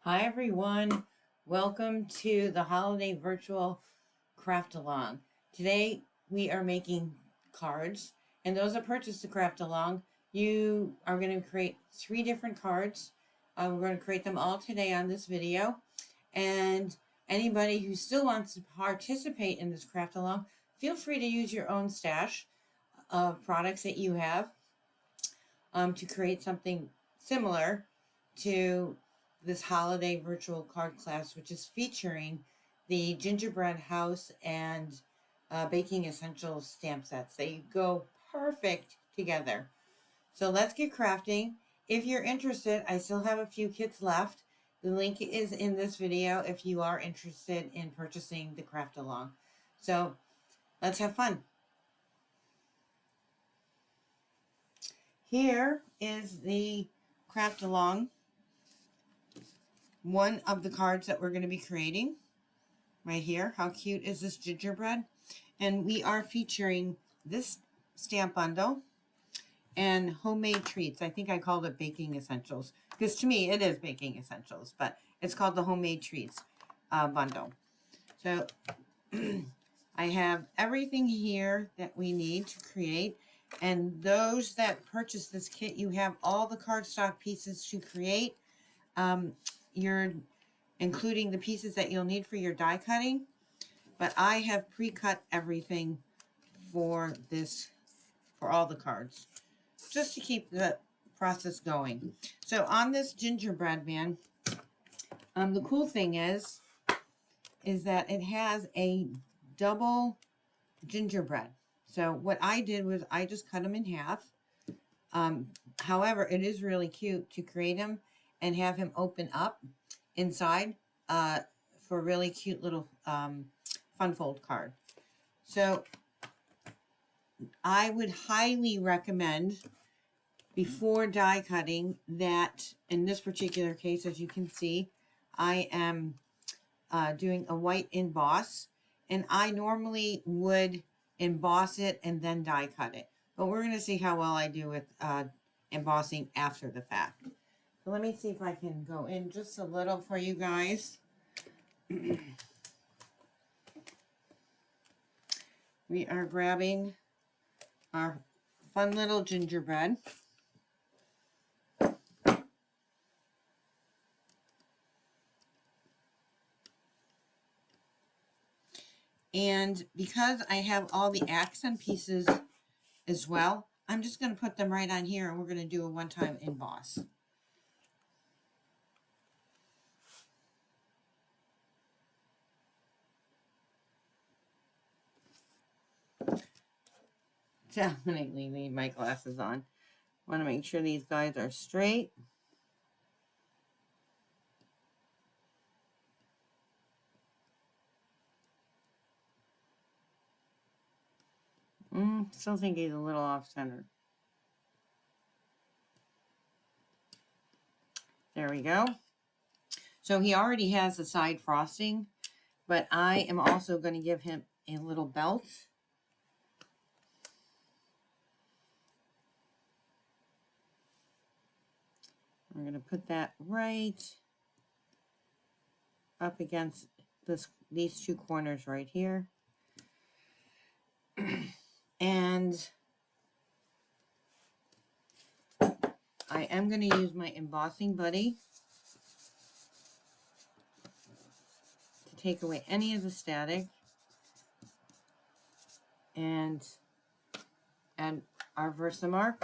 Hi everyone, welcome to the holiday virtual craft along. Today we are making cards, and those that purchase the craft along, you are going to create 3 different cards. We're going to create them all today on this video, and anybody who still wants to participate in this craft along, feel free to use your own stash of products that you have to create something similar to this holiday virtual card class, which is featuring the Gingerbread House and Baking Essentials stamp sets. They go perfect together. So let's get crafting. If you're interested, I still have a few kits left. The link is in this video if you are interested in purchasing the craft along. So let's have fun. Here is the craft along, one of the cards that we're going to be creating right here. How cute is this gingerbread? And we are featuring this stamp bundle and homemade treats. I think I called it baking essentials because to me it is baking essentials, but it's called the homemade treats bundle. So I have everything here that we need to create. And those that purchase this kit, you have all the cardstock pieces to create. You're including the pieces that you'll need for your die cutting. But I have pre-cut everything for this, for all the cards, just to keep the process going. So on this gingerbread man, the cool thing is that it has a double gingerbread. So what I did was I just cut them in half. However, it is really cute to create him and have him open up inside for a really cute little fun fold card. So I would highly recommend before die cutting that in this particular case, as you can see, I am doing a white emboss, and I normally would emboss it and then die cut it. But we're going to see how well I do with embossing after the fact. So let me see if I can go in just a little for you guys. We are grabbing our fun little gingerbread. And because I have all the accent pieces as well, I'm just going to put them right on here, and we're going to do a one-time emboss. Definitely need my glasses on. Want to make sure these guys are straight. Still think he's a little off center. There we go. So he already has the side frosting, but I am also going to give him a little belt. We're going to put that right up against these two corners right here. And I am going to use my embossing buddy to take away any of the static and add our Versamark.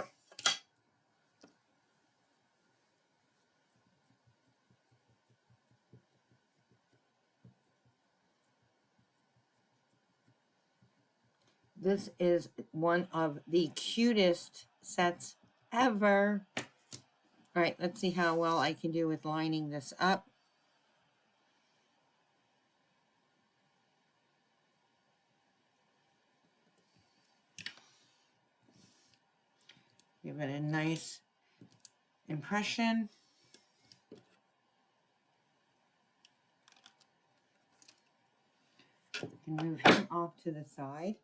This is one of the cutest sets ever. All right, let's see how well I can do with lining this up. Give it a nice impression. I can move him off to the side.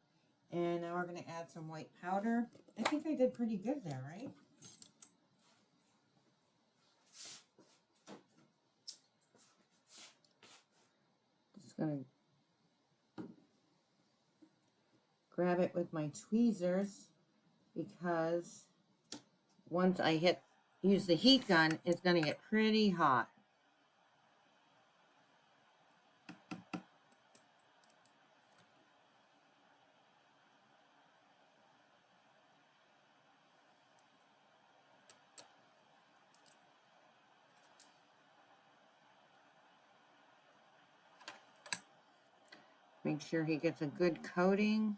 And now we're going to add some white powder. I think I did pretty good there, right? Just going to grab it with my tweezers because once I use the heat gun, it's going to get pretty hot. Make sure he gets a good coating.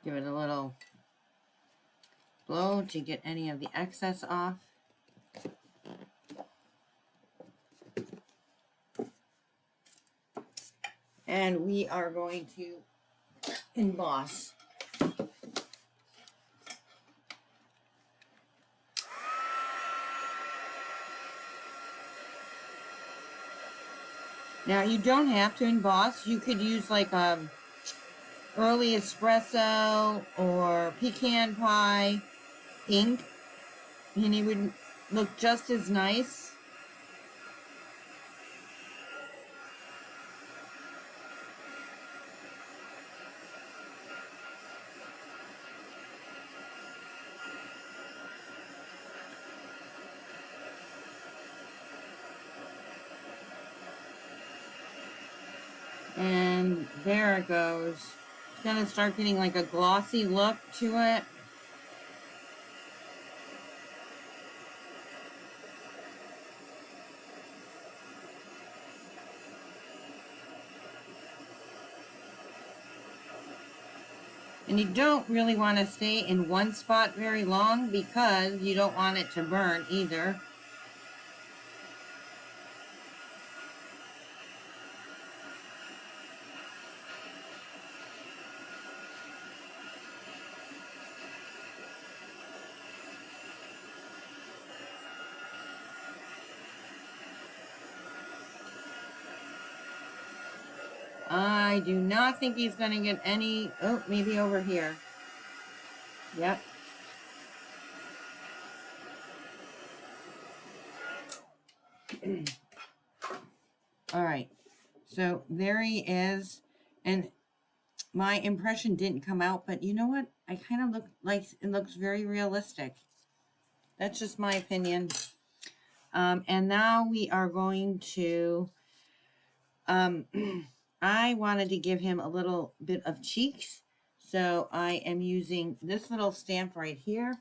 Give it a little blow to get any of the excess off. And we are going to emboss. Now you don't have to emboss. You could use like early espresso or pecan pie ink, and it would look just as nice. And there it goes. It's going to start getting like a glossy look to it. And you don't really want to stay in one spot very long because you don't want it to burn either. I do not think he's going to get any... Oh, maybe over here. Yep. All right. So there he is. And my impression didn't come out, but you know what? I kind of look like it looks very realistic. That's just my opinion. And now we are going to... I wanted to give him a little bit of cheeks, so I am using this little stamp right here.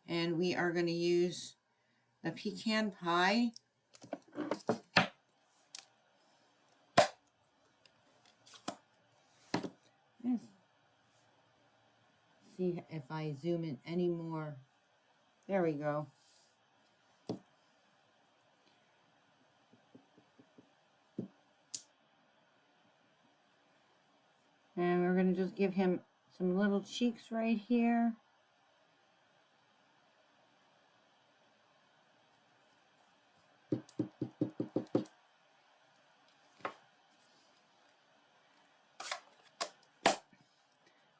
And we are going to use the pecan pie. Let's see if I zoom in any more. There we go. And we're going to just give him some little cheeks right here.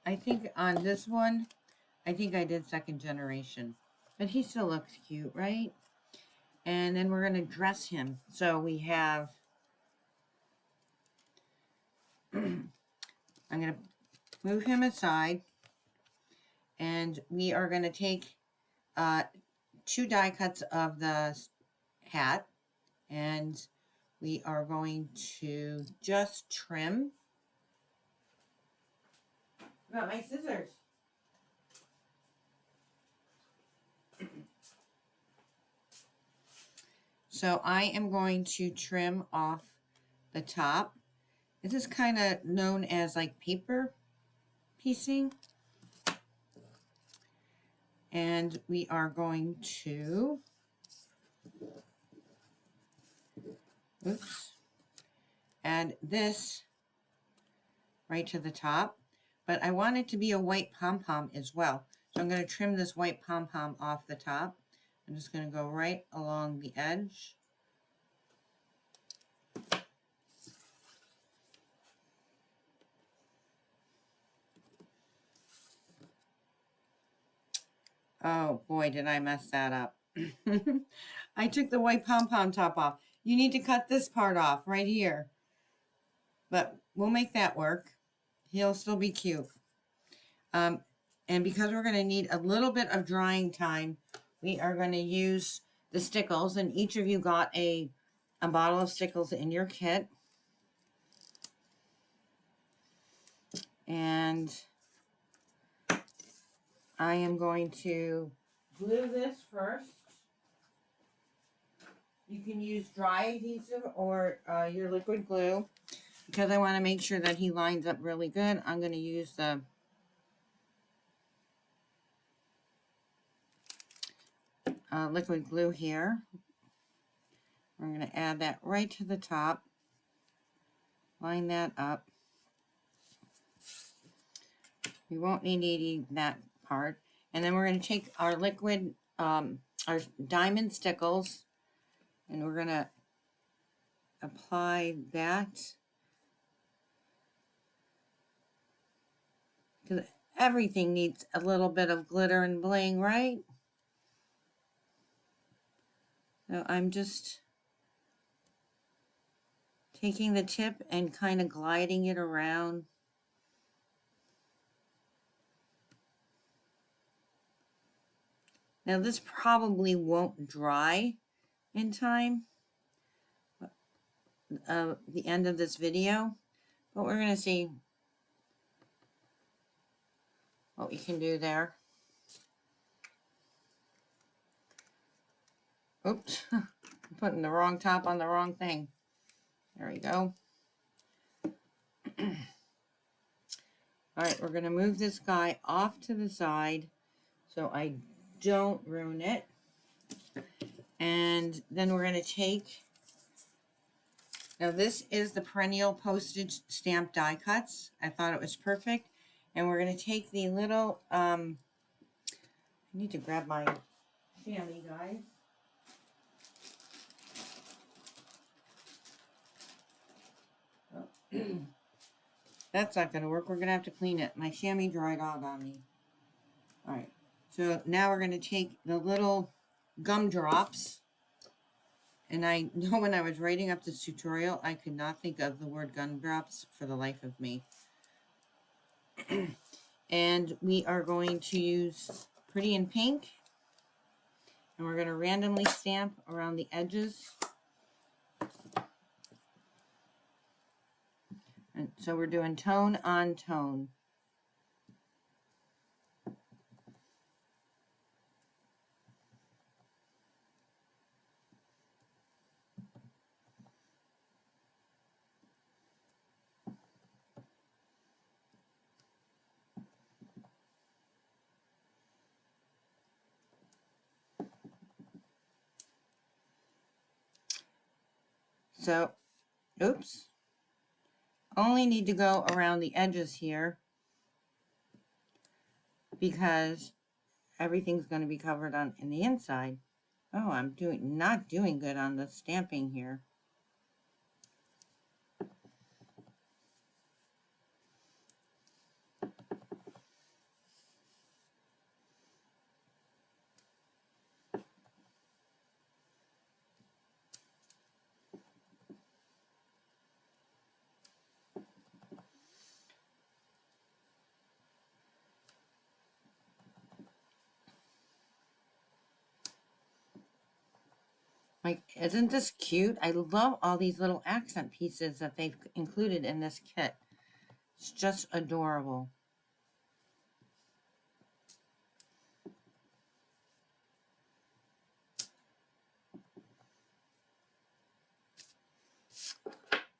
I think on this one, I think I did second generation. But he still looks cute, right? And then we're going to dress him. So we have... I'm going to move him aside. And we are going to take 2 die cuts of the hat. And we are going to just trim. Got my scissors. So I am going to trim off the top. This is kind of known as like paper piecing. And we are going to, add this right to the top. But I want it to be a white pom-pom as well. I'm going to trim this white pom-pom off the top. I'm just going to go right along the edge. Oh boy, did I mess that up. I took the white pom-pom top off. You need to cut this part off right here. But we'll make that work. He'll still be cute. And because we're going to need a little bit of drying time, we are going to use the stickles. And each of you got a bottle of stickles in your kit. And I am going to glue this first. You can use dry adhesive or your liquid glue. Because I want to make sure that he lines up really good, I'm going to use the liquid glue here. We're going to add that right to the top. Line that up. We won't need needing that part. And then we're going to take our liquid, our diamond stickles, and we're going to apply that. Because everything needs a little bit of glitter and bling, right? So I'm just taking the tip and kind of gliding it around. Now this probably won't dry in time, the end of this video, but we're going to see what we can do there. Oops, I'm putting the wrong top on the wrong thing. There we go. All right, we're going to move this guy off to the side so I don't ruin it. And then we're going to take, now this is the perennial postage stamp die cuts. I thought it was perfect. And we're going to take the little, I need to grab my chamois, guys. Oh. That's not going to work. We're going to have to clean it. My chamois dried out on me. All right. So now we're going to take the little gumdrops. And I know when I was writing up this tutorial, I could not think of the word gumdrops for the life of me. And we are going to use Pretty in Pink. And we're going to randomly stamp around the edges. And so we're doing tone on tone. So, oops. Only need to go around the edges here because everything's going to be covered on in the inside. Oh, I'm not doing good on the stamping here. Like, isn't this cute? I love all these little accent pieces that they've included in this kit. It's just adorable.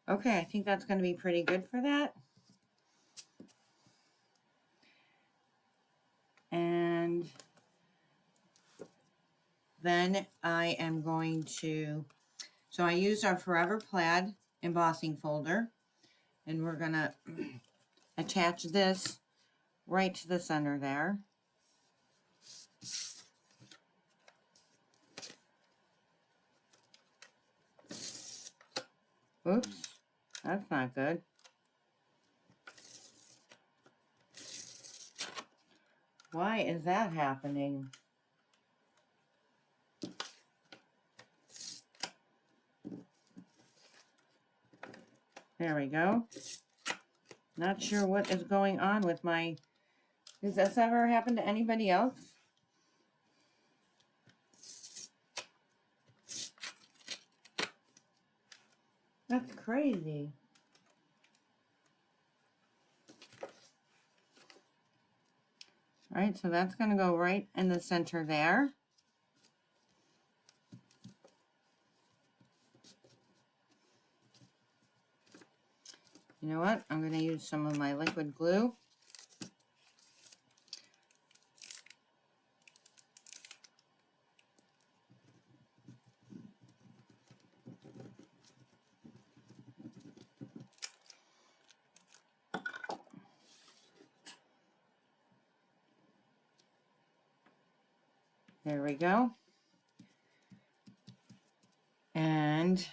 Okay, I think that's going to be pretty good for that. And then I am going to, so I used our Forever Plaid embossing folder, and we're going to attach this right to the center there. Oops, that's not good. Why is that happening? There we go. Not sure what is going on with my... Does this ever happen to anybody else? That's crazy. All right, so that's going to go right in the center there. You know what? I'm going to use some of my liquid glue. There we go. And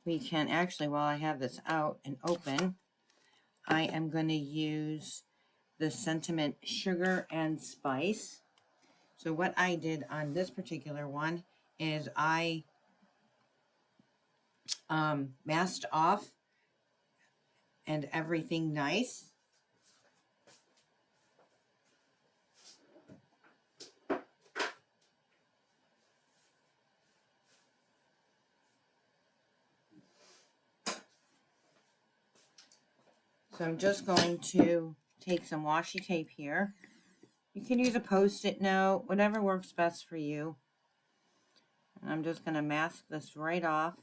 we can actually, while I have this out and open, I am going to use the Sentiment Sugar and Spice. So what I did on this particular one is I masked off and everything nice. So I'm just going to take some washi tape here. You can use a Post-it note, whatever works best for you. And I'm just going to mask this right off.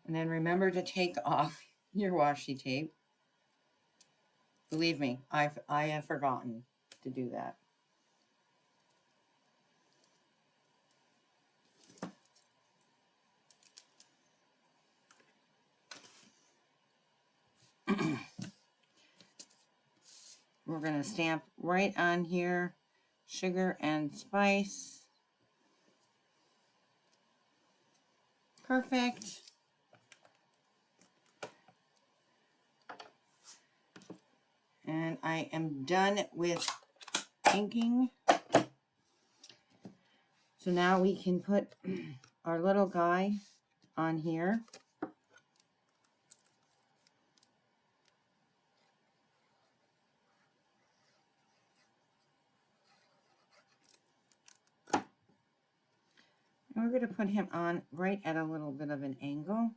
And then remember to take off your washi tape. Believe me, I have forgotten to do that. We're going to stamp right on here, sugar and spice. Perfect. And I am done with inking. So now we can put our little guy on here. And we're going to put him on right at a little bit of an angle.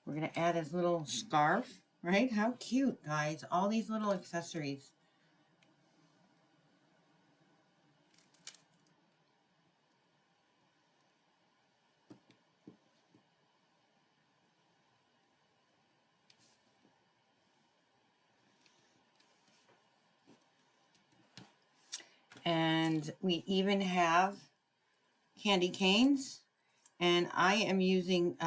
We're going to add his little scarf, right? How cute, guys. All these little accessories. And we even have candy canes. And I am using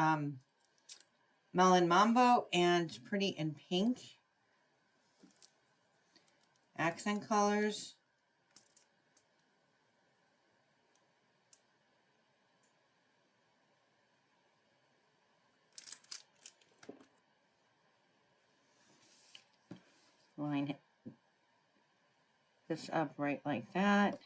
Melon Mambo and Pretty in Pink accent colors. Line this up right like that.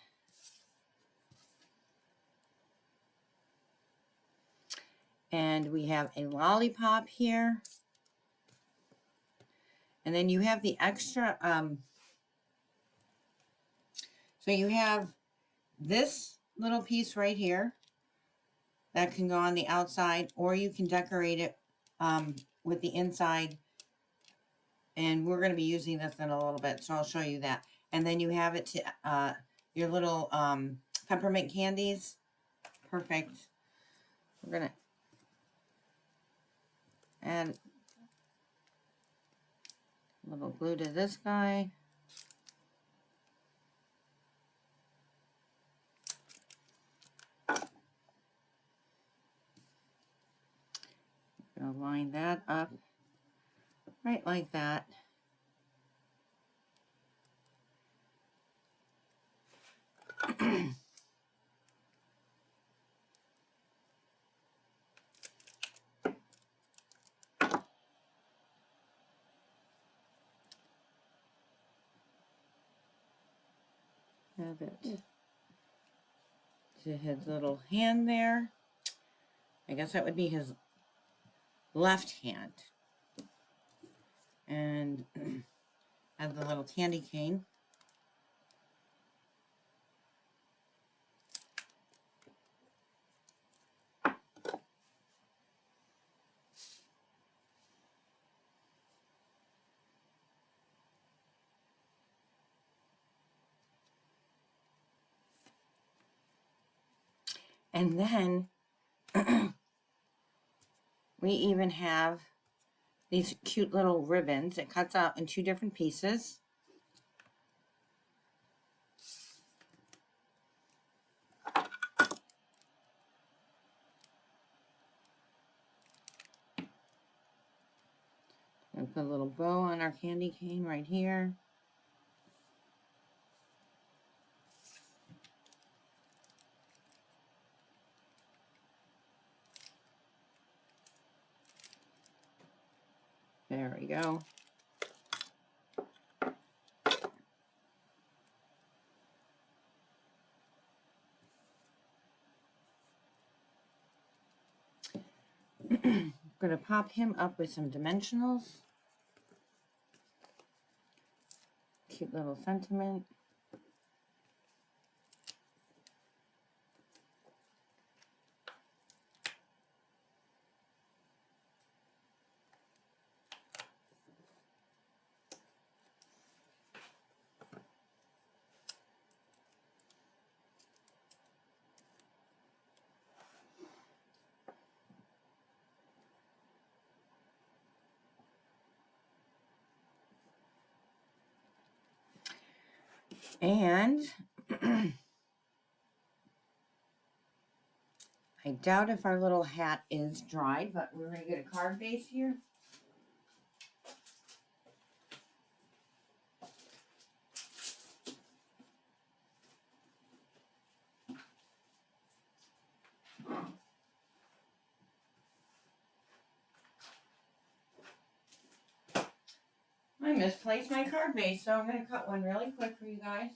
And we have a lollipop here. And then you have the extra, so you have this little piece right here that can go on the outside, or you can decorate it with the inside. And we're going to be using this in a little bit, so I'll show you that. And then you have it to your little peppermint candies. Perfect. We're going to add a little glue to this guy. Gonna line that up right like that. Have it to his little hand there. I guess that would be his left hand. And have the little candy cane. And then we even have these cute little ribbons. It cuts out in 2 different pieces. And put a little bow on our candy cane right here. There we go. I'm going to pop him up with some dimensionals. Cute little sentiment. And I doubt if our little hat is dried, but we're going to get a card base here. I misplaced my card base, so I'm going to cut one really quick for you guys.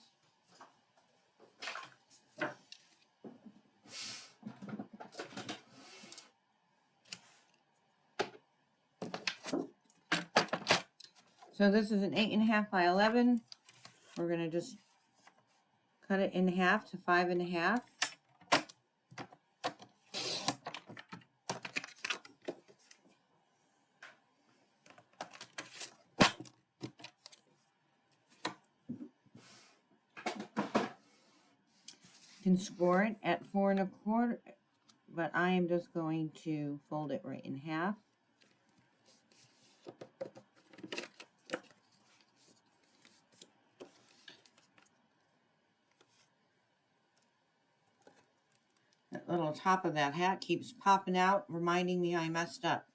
So this is an 8.5 by 11. We're going to just cut it in half to 5.5. You can score it at 4.25, but I am just going to fold it right in half. That little top of that hat keeps popping out, reminding me I messed up.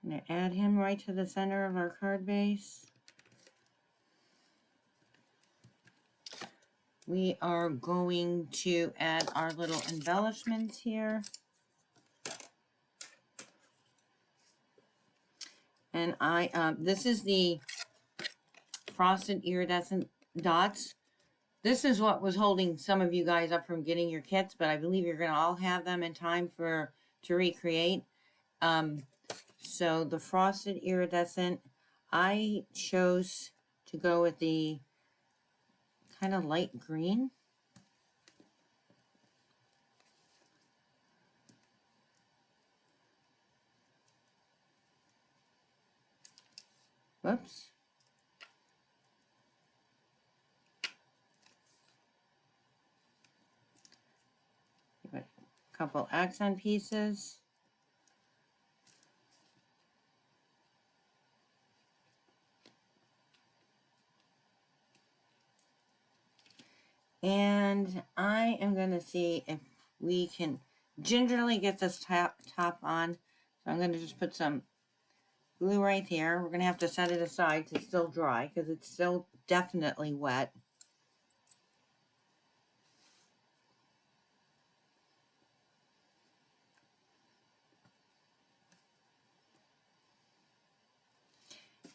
I'm going to add him right to the center of our card base. We are going to add our little embellishments here. And this is the frosted iridescent dots. This is what was holding some of you guys up from getting your kits, but I believe you're going to all have them in time to recreate. So the frosted iridescent, I chose to go with the kind of light green. Whoops. Give it a couple accent pieces. And I am going to see if we can gingerly get this top on. So I'm going to just put some glue right here. We're going to have to set it aside to still dry because it's still definitely wet.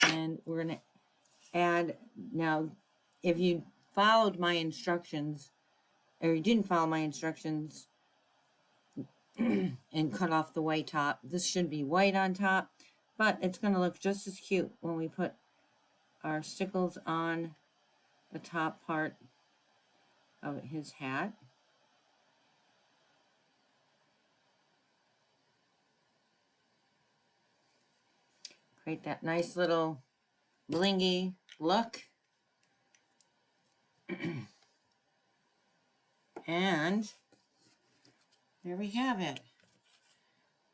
And we're going to add, now if you followed my instructions, or you didn't follow my instructions and cut off the white top, this should be white on top, but it's going to look just as cute when we put our stickles on the top part of his hat. Create that nice little blingy look. And there we have it.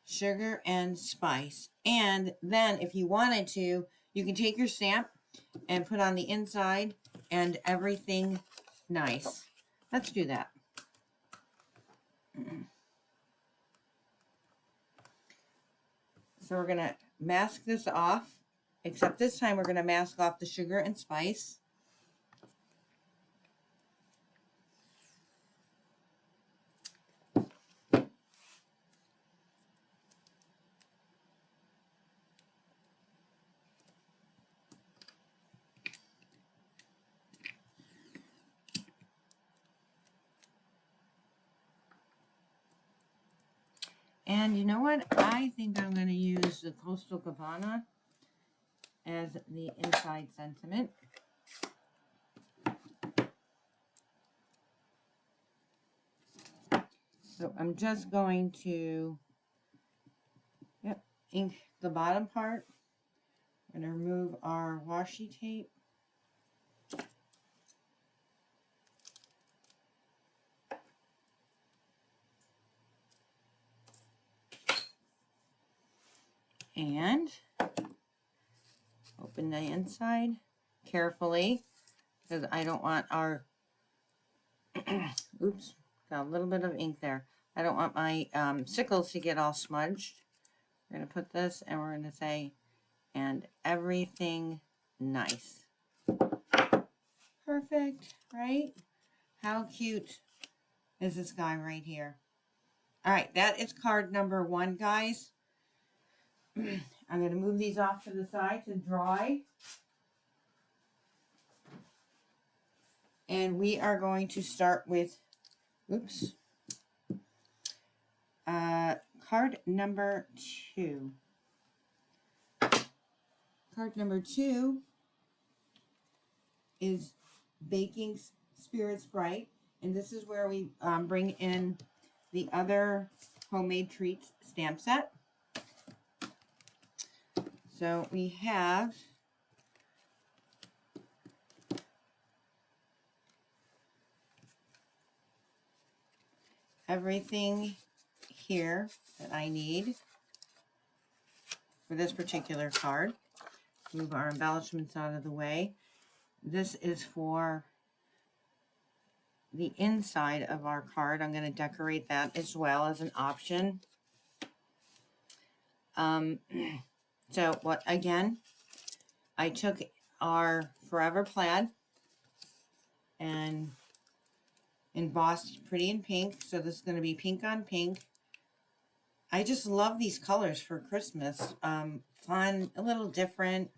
Sugar and spice. And then if you wanted to, you can take your stamp and put on the inside and everything nice. Let's do that. So we're going to mask this off, except this time we're going to mask off the sugar and spice. And you know what? I think I'm going to use the Coastal Cabana as the inside sentiment. So I'm just going to ink the bottom part. I'm going to remove our washi tape. And open the inside carefully because I don't want our, oops, got a little bit of ink there. I don't want my sickles to get all smudged. We're going to put this and we're going to say, and everything nice. Perfect, right? How cute is this guy right here? All right, that is card number 1, guys. I'm going to move these off to the side to dry. And we are going to start with, oops, card number 2. Card number 2 is Baking Spirits Bright. And this is where we bring in the other homemade treats stamp set. So we have everything here that I need for this particular card. Move our embellishments out of the way. This is for the inside of our card. I'm going to decorate that as well as an option. So what, again, I took our Forever Plaid and embossed pretty in pink. So this is going to be pink on pink. I just love these colors for Christmas. Fun, a little different.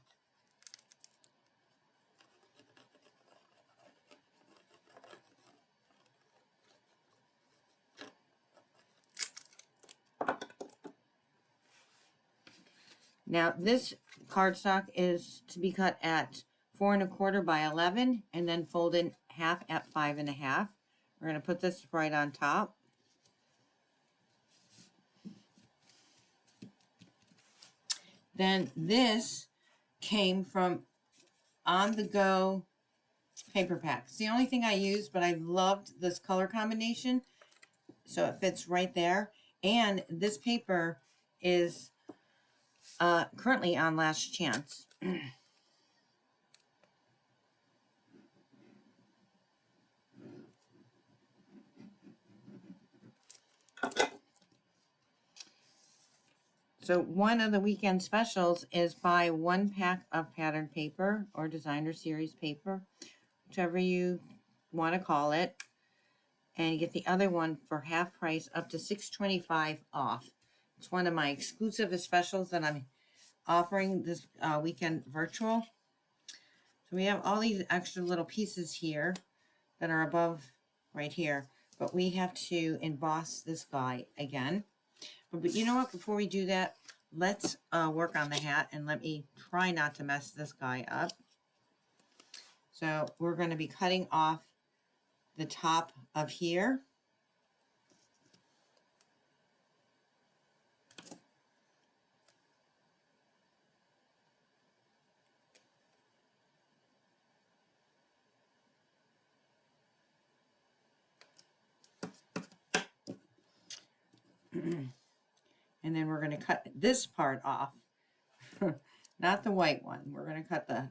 Now this cardstock is to be cut at 4 1/4 by 11 and then folded half at 5 1/2. We're going to put this right on top. Then this came from On The Go paper pack. It's the only thing I use, but I loved this color combination. So it fits right there. And this paper is currently on last chance. So one of the weekend specials is buy one pack of pattern paper or designer series paper, whichever you want to call it, and you get the other one for half price up to $6.25 off. It's one of my exclusive specials that I'm offering this weekend virtual. So we have all these extra little pieces here that are above right here, but we have to emboss this guy again. But you know what, before we do that, let's work on the hat, and let me try not to mess this guy up. So we're going to be cutting off the top of here. And then we're going to cut this part off. Not the white one. We're going to cut the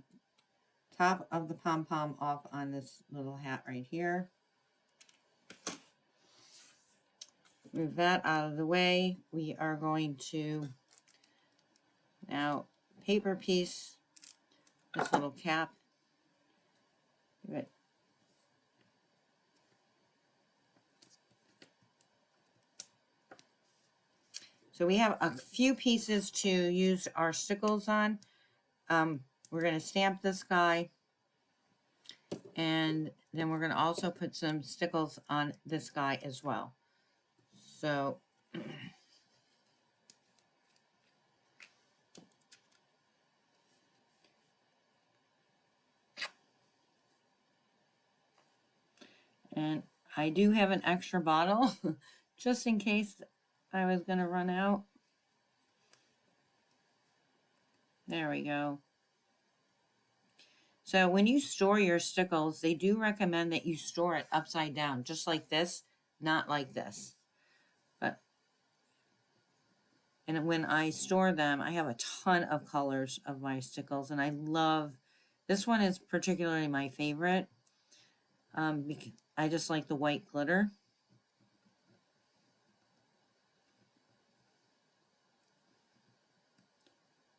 top of the pom-pom off on this little hat right here. Move that out of the way. We are going to now paper piece this little cap. Give it. So we have a few pieces to use our stickles on. We're going to stamp this guy, and then we're going to also put some stickles on this guy as well. So and I do have an extra bottle just in case I was going to run out. There we go. So when you store your stickles, they do recommend that you store it upside down, just like this, not like this. And when I store them, I have a ton of colors of my stickles, and I love, this one is particularly my favorite. I just like the white glitter.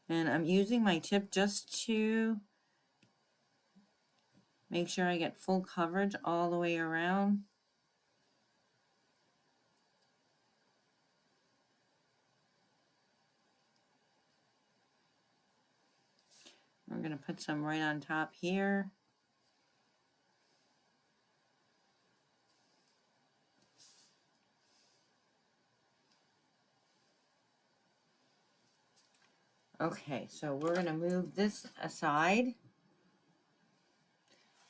And I'm using my tip just to make sure I get full coverage all the way around. We're going to put some right on top here. Okay, so we're going to move this aside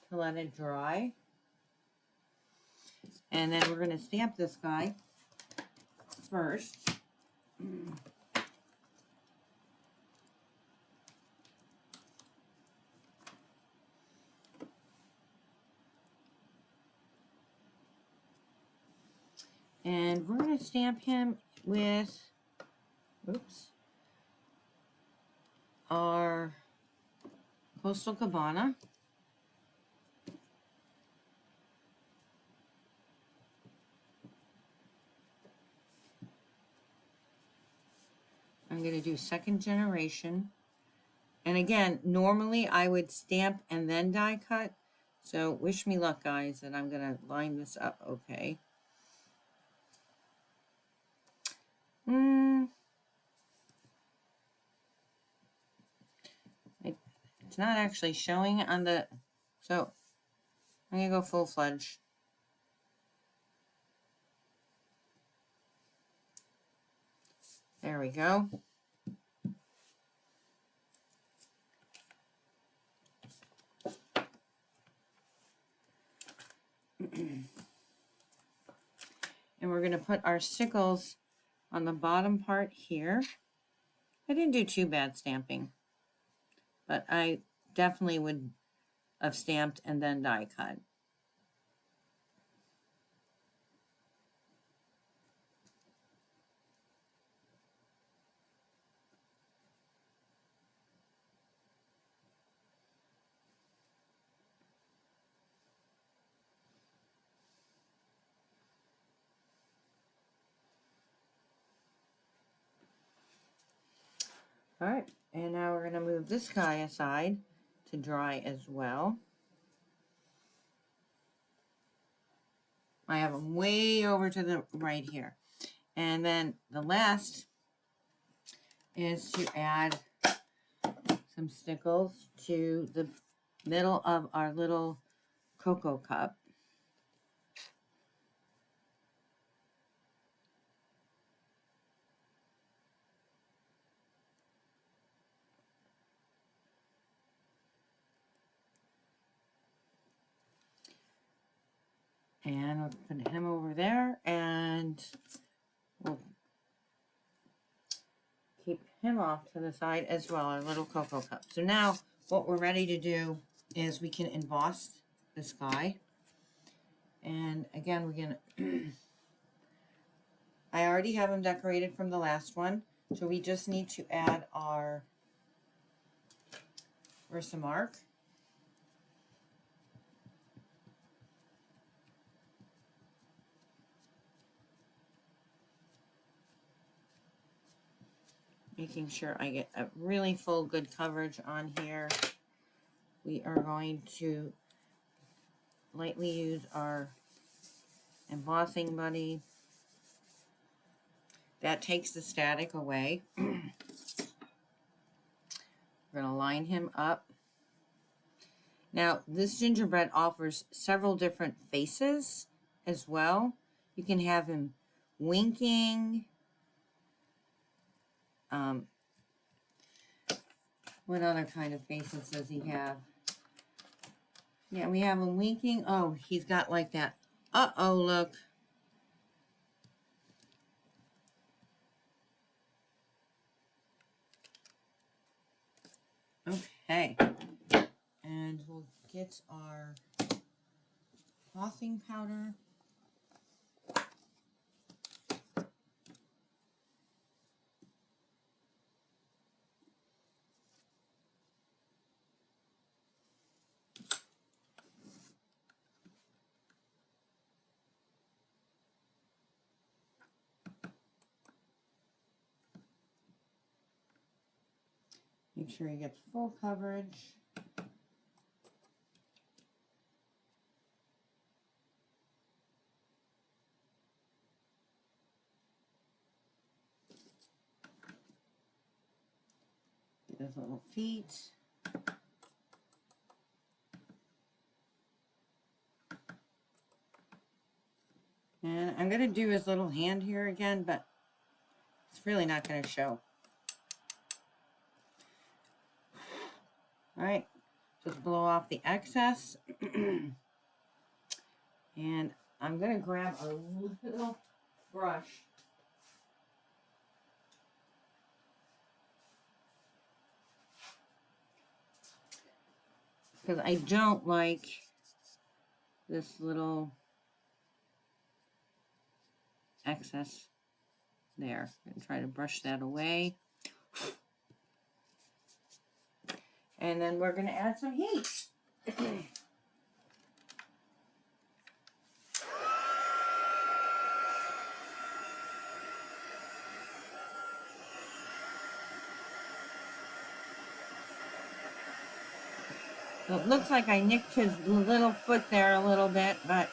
to let it dry. And then we're going to stamp this guy first. And we're going to stamp him with, oops, our Coastal Cabana. I'm going to do second generation. And again, normally I would stamp and then die cut. So wish me luck, guys, and I'm going to line this up okay. It's not actually showing on the, so I'm going to go full-fledged. There we go. And we're going to put our stickles on the bottom part here. I didn't do too bad stamping. but I definitely would have stamped and then die cut. All right, and now we're going to move this guy aside to dry as well. I have them way over to the right here. And then the last is to add some stickles to the middle of our little cocoa cup. And we'll put him over there, and we'll keep him off to the side as well, our little cocoa cup. So now what we're ready to do is we can emboss this guy. And again, we're gonna, I already have him decorated from the last one, so we just need to add our Versamark. Making sure I get a really full good coverage on here. We are going to lightly use our embossing buddy. That takes the static away. We're going to line him up. Now, this gingerbread offers several different faces as well. You can have him winking. What other kind of faces does he have? Yeah, we have him winking. Oh, he's got like that. Uh-oh, look. Okay. And we'll get our embossing powder. Make sure he gets full coverage. Get his little feet. And I'm going to do his little hand here again, but it's really not going to show. All right, just blow off the excess. And I'm going to grab a little brush. Because I don't like this little excess there. I'm going to try to brush that away. And then we're going to add some heat. So it looks like I nicked his little foot there a little bit, but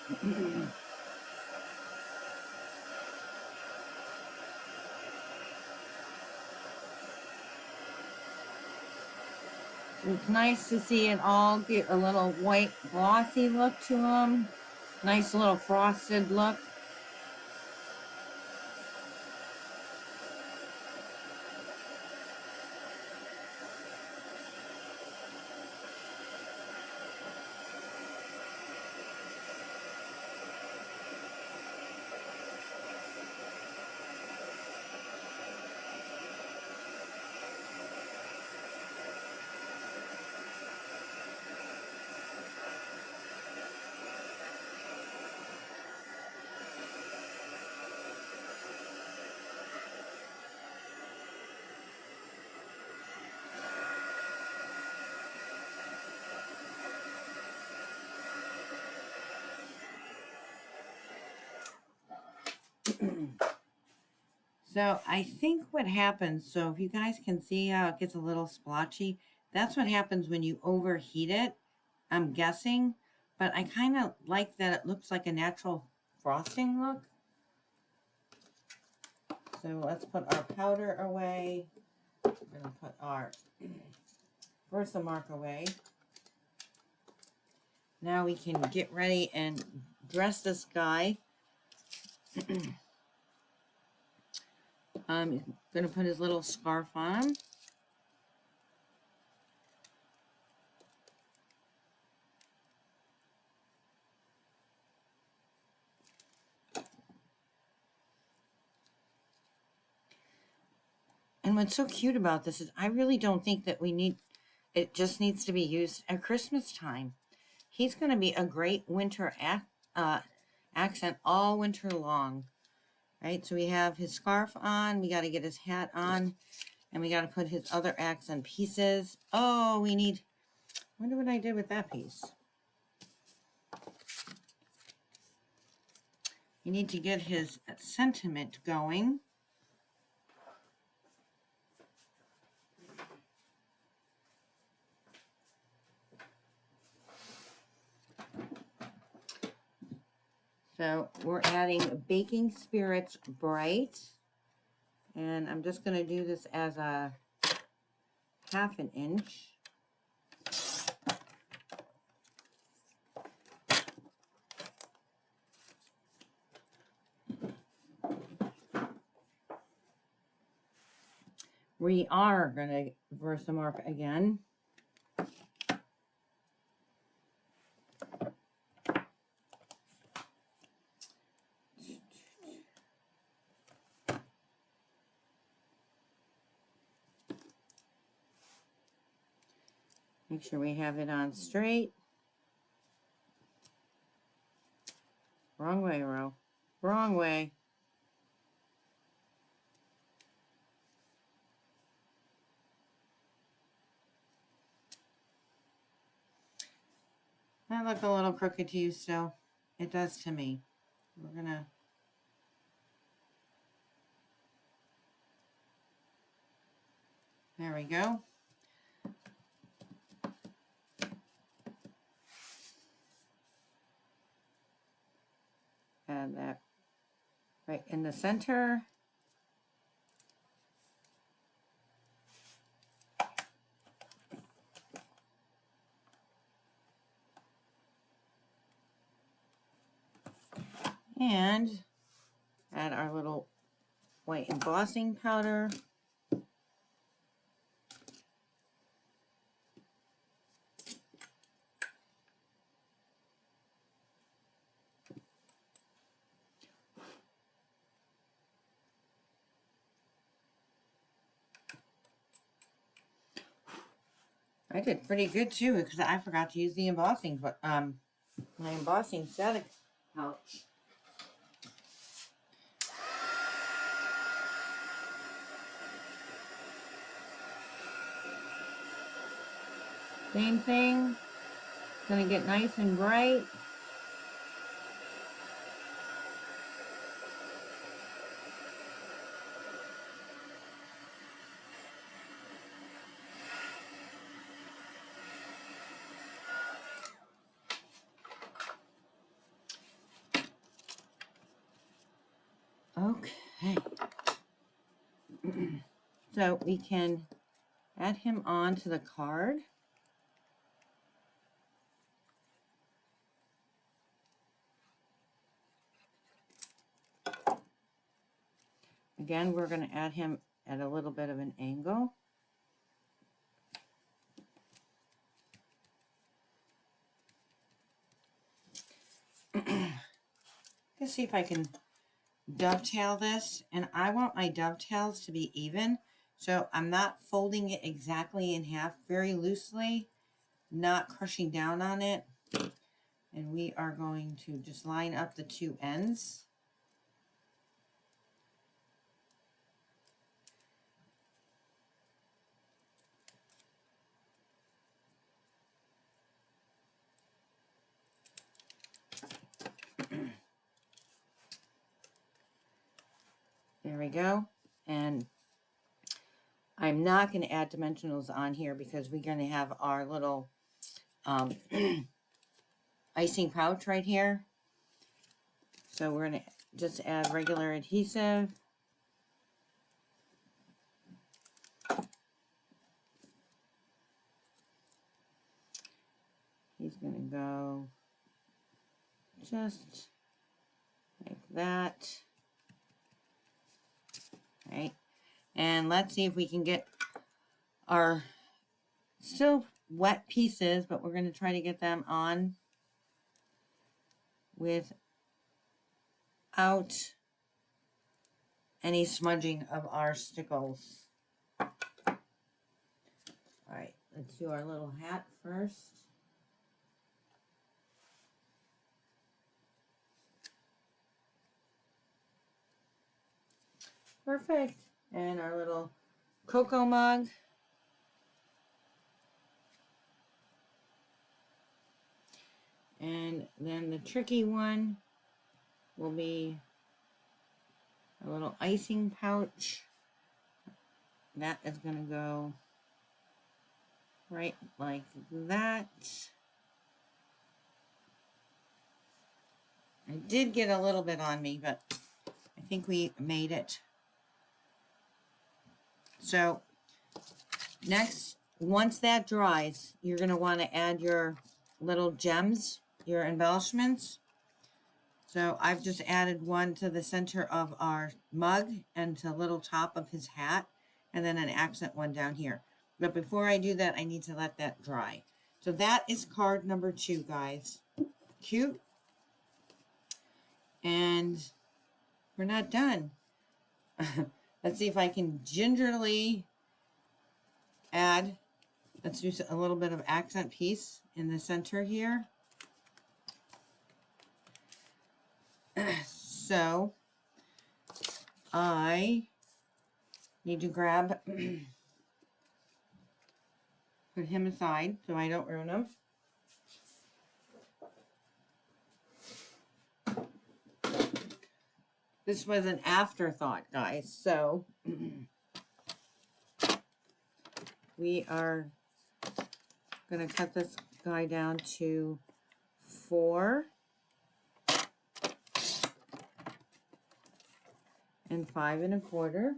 it's nice to see it all get a little white glossy look to them. Nice little frosted look. So I think what happens, so if you guys can see how it gets a little splotchy, that's what happens when you overheat it, I'm guessing. But I kind of like that it looks like a natural frosting look. So let's put our powder away. We're going to put our Versamark away. Now we can get ready and dress this guy. He's going to put his little scarf on. And what's so cute about this is I really don't think that it just needs to be used at Christmas time. He's going to be a great winter accent all winter long. Right, so we have his scarf on, we got to get his hat on, and we got to put his other accent pieces. Oh, we need, I wonder what I did with that piece. We need to get his sentiment going. So we're adding Baking Spirits Bright. And I'm just going to do this as a 1/2 inch. We are going to Versamark again. Make sure we have it on straight. Wrong way, Ro. Wrong way. That looked a little crooked to you still. It does to me. We're gonna there we go. Add that right in the center. And add our little white embossing powder. I did pretty good too because I forgot to use the embossing, but my embossing static pouch. Same thing. Gonna get nice and bright. Okay. So we can add him on to the card. Again, we're going to add him at a little bit of an angle. Let's see if I can dovetail this, and I want my dovetails to be even, so I'm not folding it exactly in half, very loosely, not crushing down on it. And we are going to just line up the two ends. There we go. And I'm not going to add dimensionals on here because we're going to have our little icing pouch right here. So we're going to just add regular adhesive. He's going to go just like that. Right. And let's see if we can get our still wet pieces, but we're going to try to get them on without any smudging of our stickles. All right, let's do our little hat first. Perfect. And our little cocoa mug. And then the tricky one will be a little icing pouch. That is going to go right like that. I did get a little bit on me, but I think we made it. So next, once that dries, you're going to want to add your little gems, your embellishments. So I've just added one to the center of our mug and to the little top of his hat, and then an accent one down here. But before I do that, I need to let that dry. So that is card number 2, guys. Cute. And we're not done. Let's see if I can gingerly add, let's do a little bit of accent piece in the center here. So I need to grab, put him aside so I don't ruin him. This was an afterthought, guys. So we are going to cut this guy down to 4 and 5 1/4.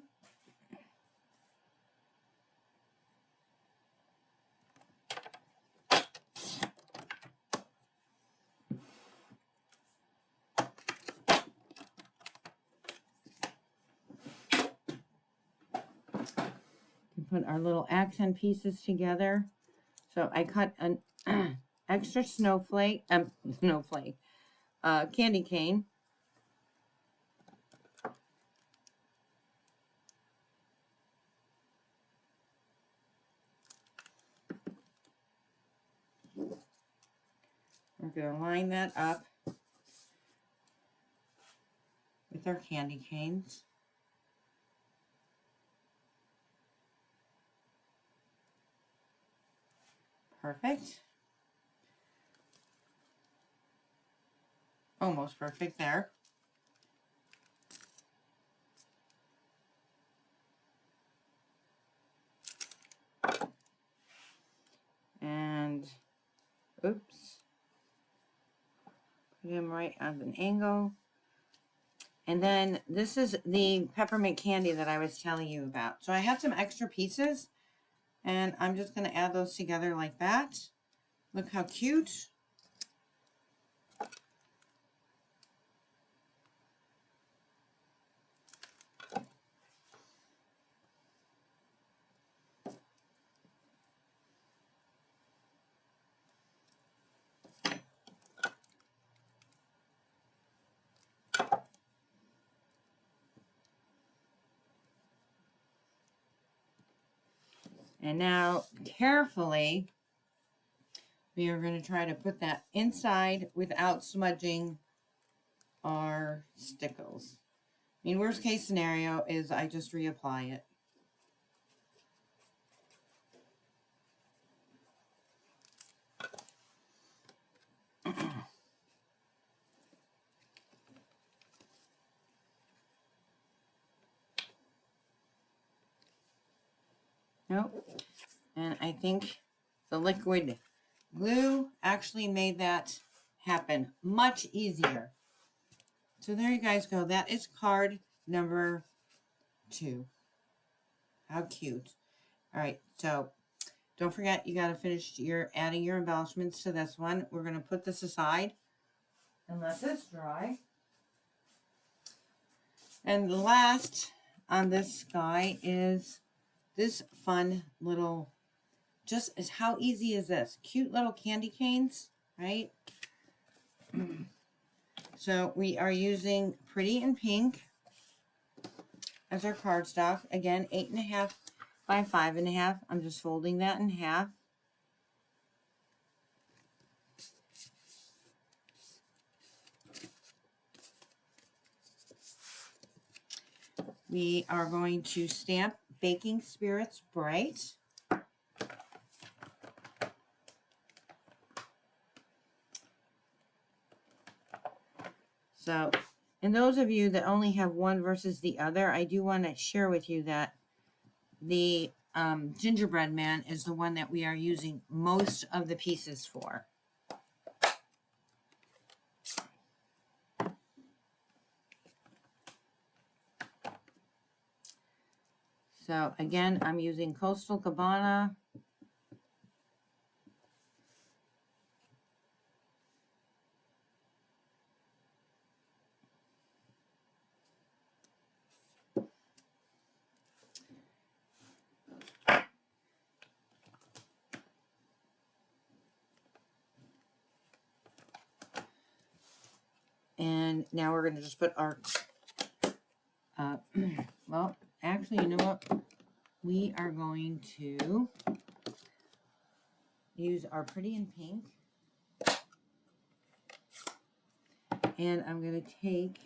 Put our little accent pieces together. So I cut an extra candy cane. We're going to line that up with our candy canes. Perfect. Almost perfect there. And, oops. Put him right at an angle. And then this is the peppermint candy that I was telling you about. So I have some extra pieces, and I'm just going to add those together like that. Look how cute. And now, carefully, we are going to try to put that inside without smudging our stickles. I mean, worst case scenario is I just reapply it. Nope. And I think the liquid glue actually made that happen much easier. So there you guys go. That is card number 2. How cute. All right, so don't forget you got to finish adding your embellishments to this one. We're going to put this aside and let this dry. And the last on this guy is this fun little, just as how easy is this? Cute little candy canes, right? So we are using Pretty in Pink as our cardstock. Again, 8.5 by 5.5. I'm just folding that in half. We are going to stamp Baking Spirits Bright. So, and those of you that only have one versus the other, I do want to share with you that the Gingerbread Man is the one that we are using most of the pieces for. So again, I'm using Coastal Cabana. And now we're going to just put our, well, actually, you know what? We are going to use our Pretty in Pink. And I'm going to take,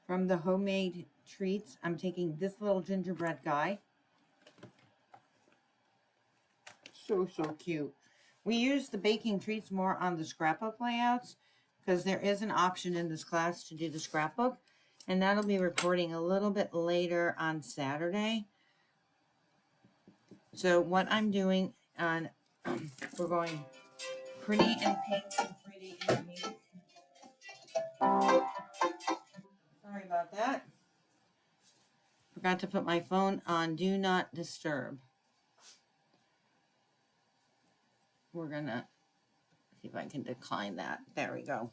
from the homemade treats, I'm taking this little gingerbread guy. So cute. We use the baking treats more on the scrapbook layouts because there is an option in this class to do the scrapbook. And that'll be recording a little bit later on Saturday. So what I'm doing on, we're going Pretty in Pink and Pretty in Pink. Sorry about that. Forgot to put my phone on Do Not Disturb. We're going to see if I can decline that. There we go.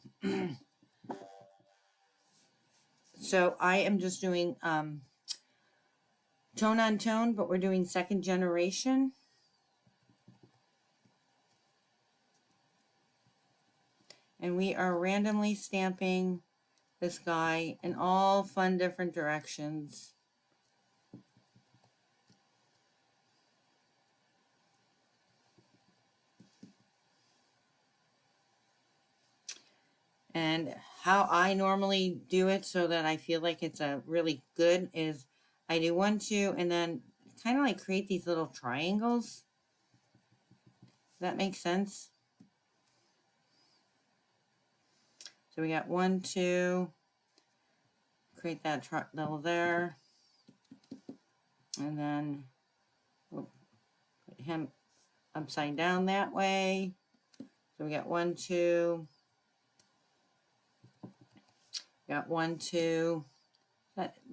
So I am just doing tone on tone, but we're doing second generation. And we are randomly stamping this guy in all fun different directions. And how I normally do it so that I feel like it's a really good is I do 1, 2, and then kind of like create these little triangles. Does that make sense? So we got 1, 2, create that level there, and then we'll put him upside down that way. So we got 1, 2, got 1, 2.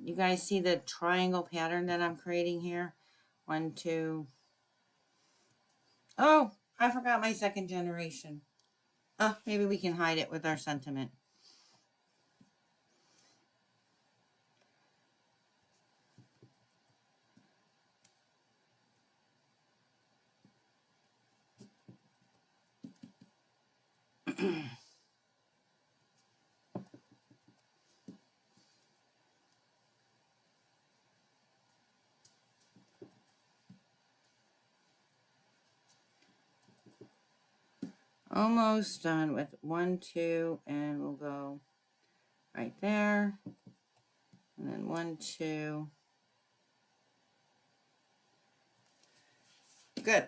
You guys see the triangle pattern that I'm creating here? 1, 2. Oh, I forgot my second generation. Oh, maybe we can hide it with our sentiment. Almost done with 1, 2, and we'll go right there. And then 1, 2. Good.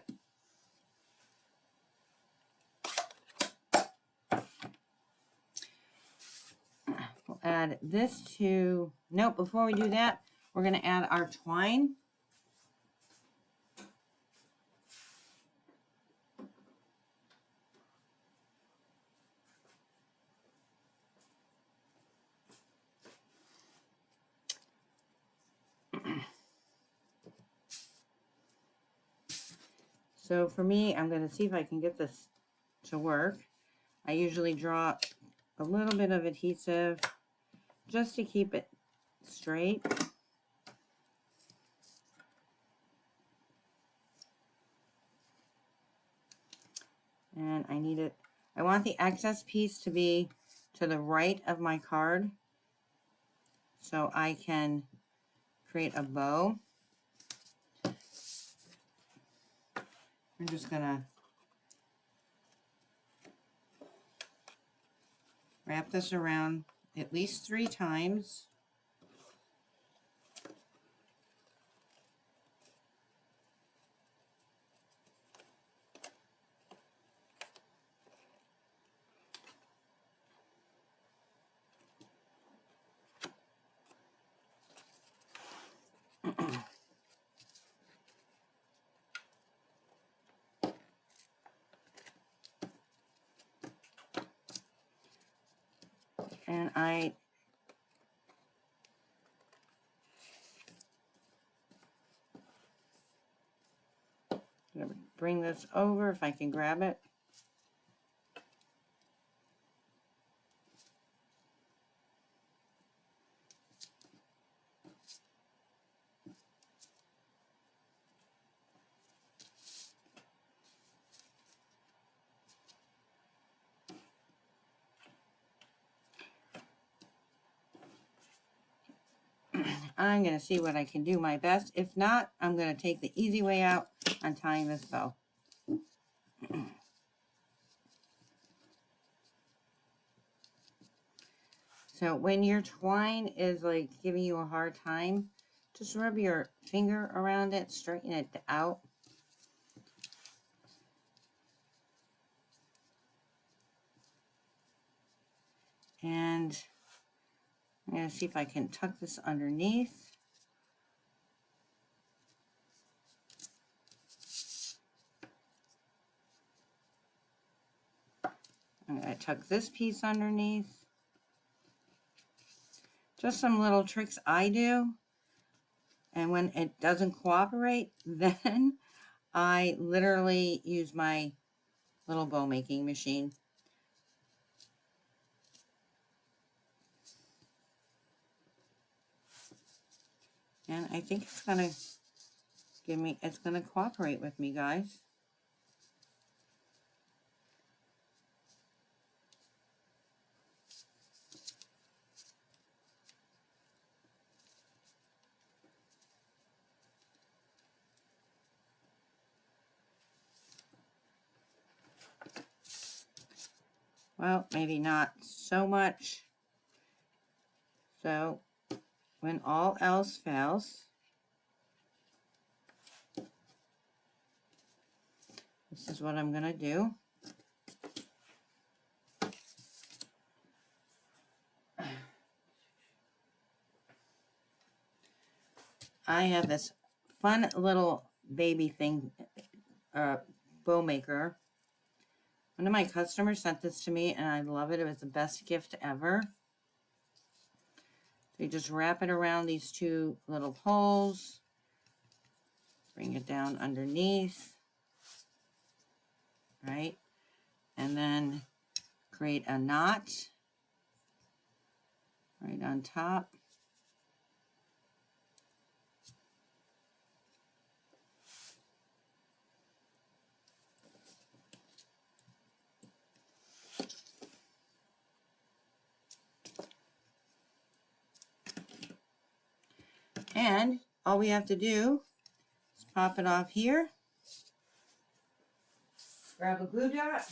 We'll add this to, nope, before we do that, we're going to add our twine. So for me, I'm going to see if I can get this to work. I usually draw a little bit of adhesive just to keep it straight. And I want the excess piece to be to the right of my card so I can create a bow. I'm just going to wrap this around at least 3 times. And I'm going to bring this over if I can grab it. I'm going to see what I can do my best. If not, I'm going to take the easy way out on tying this bow. So when your twine is like giving you a hard time, just rub your finger around it, straighten it out. And I'm going to see if I can tuck this underneath. I'm going to tuck this piece underneath. Just some little tricks I do. And when it doesn't cooperate, then I literally use my little bow making machine. And I think it's going to it's going to cooperate with me, guys. Well, maybe not so much. So, when all else fails, this is what I'm going to do. I have this fun little baby thing, bow maker. One of my customers sent this to me, and I love it. It was the best gift ever. So you just wrap it around these 2 little holes. Bring it down underneath. Right? And then create a knot right on top. And all we have to do is pop it off here. Grab a glue dot.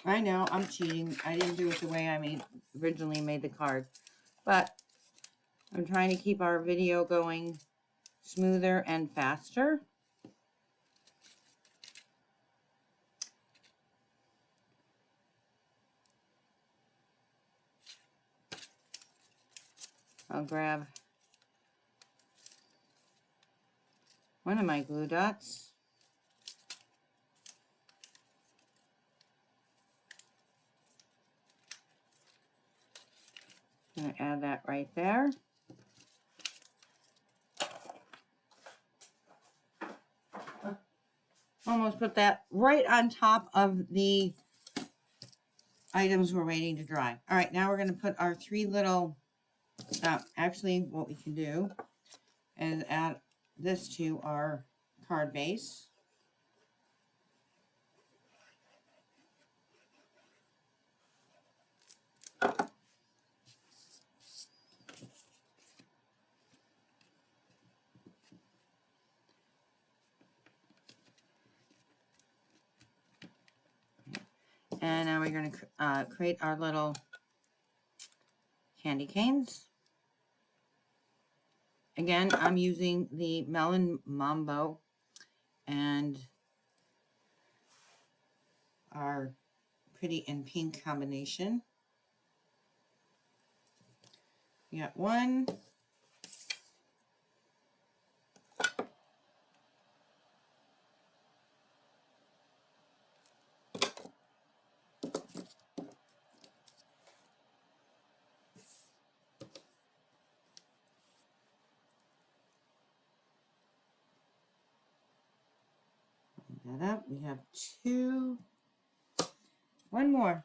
I know, I'm cheating. I didn't do it the way I originally made the card. But I'm trying to keep our video going smoother and faster. I'll grab one of my glue dots. I'm going to add that right there. almost put that right on top of the items we're waiting to dry. All right, now we're going to put our three little, actually what we can do is add this to our card base. And now we're going to create our little candy canes. Again, I'm using the Melon Mambo and our pretty and pink combination. We got 1, we have 2, 1 more.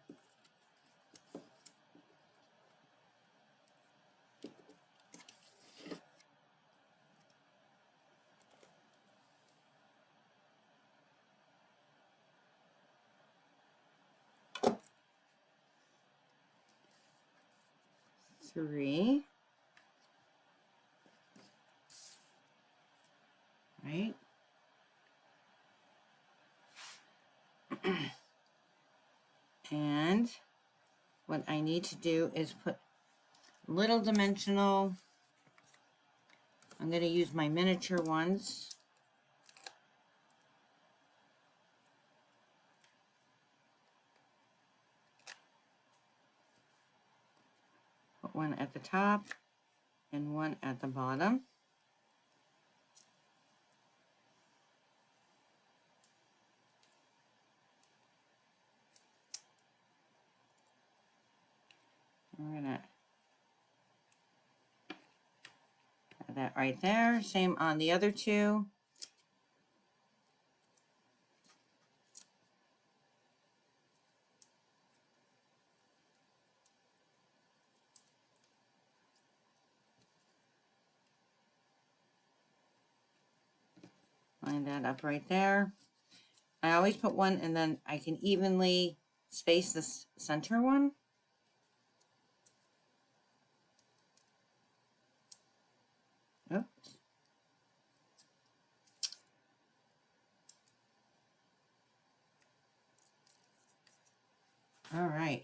Three. Right. And what I need to do is put little dimensional, I'm going to use my miniature ones. Put one at the top and one at the bottom. We're going to add that right there. Same on the other 2. Line that up right there. I always put one and then I can evenly space this center one. Oops. All right.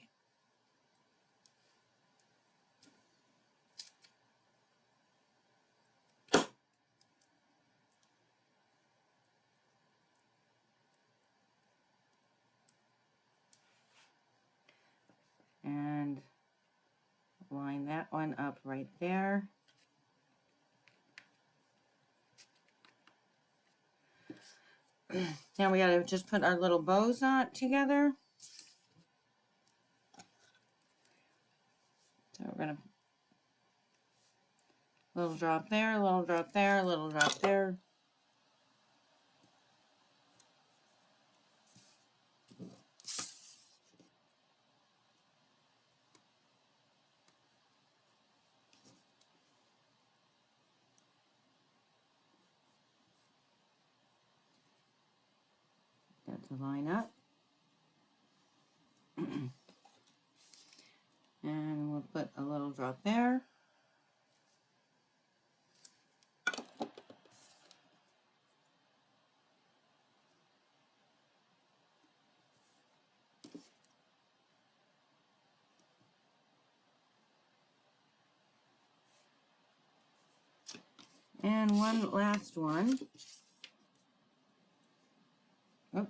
And line that one up right there. Now we gotta just put our little bows on together. So we're gonna little drop there, a little drop there, a little drop there. That to line up. And we'll put a little drop there. And one last one. Oh.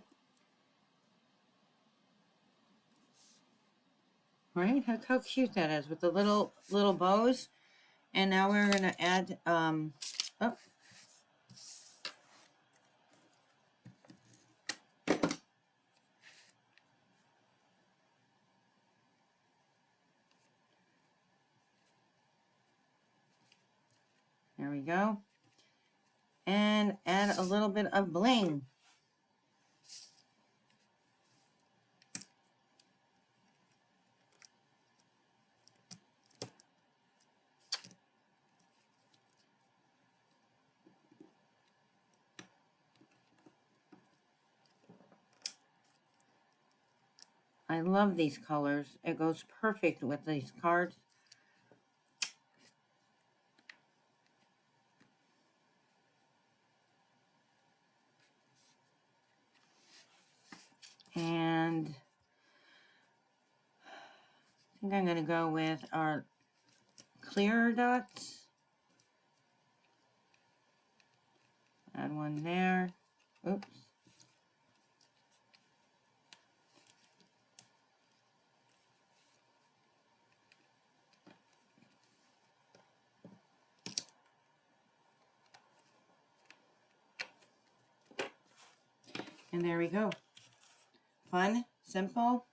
Right, look how cute that is with the little bows. And now we're gonna add oh. There we go. And add a little bit of bling. I love these colors. It goes perfect with these cards. And I think I'm going to go with our clear dots. Add one there. Oops. And there we go. Fun, simple.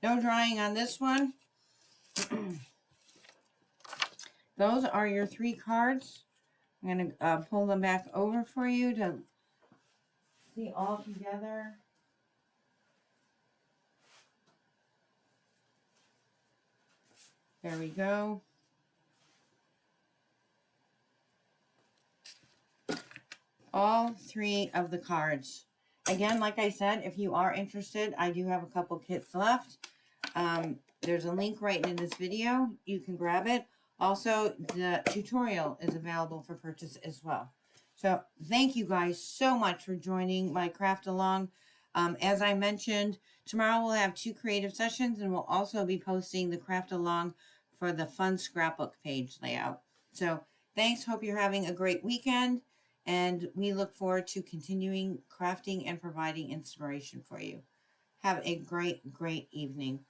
No drawing on this one. Those are your 3 cards. I'm going to pull them back over for you to see all together. There we go. All 3 of the cards. Again, like I said, if you are interested, I do have a couple kits left. There's a link right in this video. You can grab it. Also, the tutorial is available for purchase as well. So thank you guys so much for joining my craft along. As I mentioned, tomorrow we'll have 2 creative sessions, and we'll also be posting the craft along for the fun scrapbook page layout. So thanks. Hope you're having a great weekend, and we look forward to continuing crafting and providing inspiration for you. Have a great, great evening.